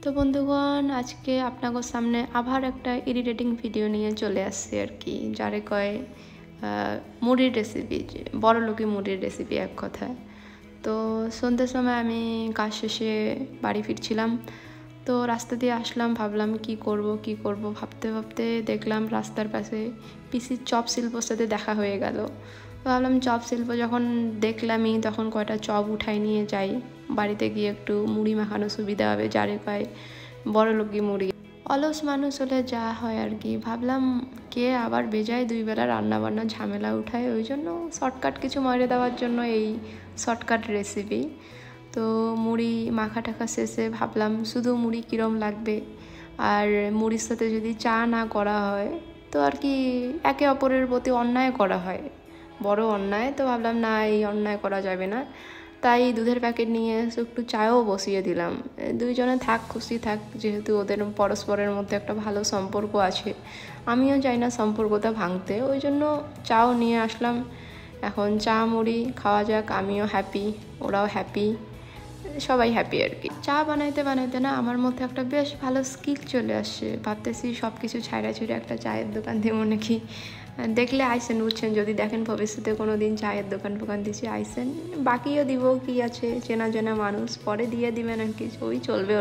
তো বন্ধুগণ, আজকে আপনাদের সামনে আবার একটা ইরিটেটিং ভিডিও নিয়ে চলে আসছি আর কি, যারে কয় মুড়ির রেসিপি, বড়লোকি মুড়ির রেসিপি এক কথায়। তো সন্ধ্যের সময় আমি কাজ শেষে বাড়ি ফিরছিলাম, তো রাস্তা দিয়ে আসলাম, ভাবলাম কি করব ভাবতে ভাবতে দেখলাম রাস্তার পাশে পিসির চপ শিল্পর সাথে দেখা হয়ে গেল। ভাবলাম চপ শিল্প যখন দেখলামই, তখন কয়টা চপ উঠাই নিয়ে যাই, বাড়িতে গিয়ে একটু মুড়ি মাখানো সুবিধা হবে, যারে কয় বড়লোকি মুড়ি। অলস মানুষ হলে যা হয় আর কি, ভাবলাম কে আবার বেজায় 2 বেলা রান্নাবান্না ঝামেলা উঠায়, ওই জন্য শর্টকাট কিছু মারে দেওয়ার জন্য এই শর্টকাট রেসিপি। তো মুড়ি মাখা টাখা শেষে ভাবলাম শুধু মুড়ি কীরম লাগবে, আর মুড়ির সাথে যদি চা না করা হয় তো আর কি একে অপরের প্রতি অন্যায় করা হয়, বড় অন্যায়। তো ভাবলাম না, এই অন্যায় করা যাবে না, তাই দুধের প্যাকেট নিয়ে এসে একটু চাও বসিয়ে দিলাম। দুইজনে থাক, খুশি থাক, যেহেতু ওদের পরস্পরের মধ্যে একটা ভালো সম্পর্ক আছে, আমিও চাই না সম্পর্কটা ভাঙতে, ওই জন্য চাও নিয়ে আসলাম। এখন চা মুড়ি খাওয়া যাক, আমিও হ্যাপি, ওরাও হ্যাপি, সবাই হ্যাপি আর কি। চা বানাইতে বানাইতে না আমার মধ্যে একটা বেশ ভালো স্কিল চলে আসছে, ভাবতেছি সব কিছু ছাইড়া ছুড়ে একটা চায়ের দোকান দিব নাকি। দেখলে আইসেন, বুঝছেন, যদি দেখেন ভবিষ্যতে কোনো দিন চায়ের দোকান ফোকান দিচ্ছি আইসেন, বাকিও দিব, কি আছে, চেনা জানা মানুষ, পরে দিয়ে দিবেন আর কি, ওই চলবে।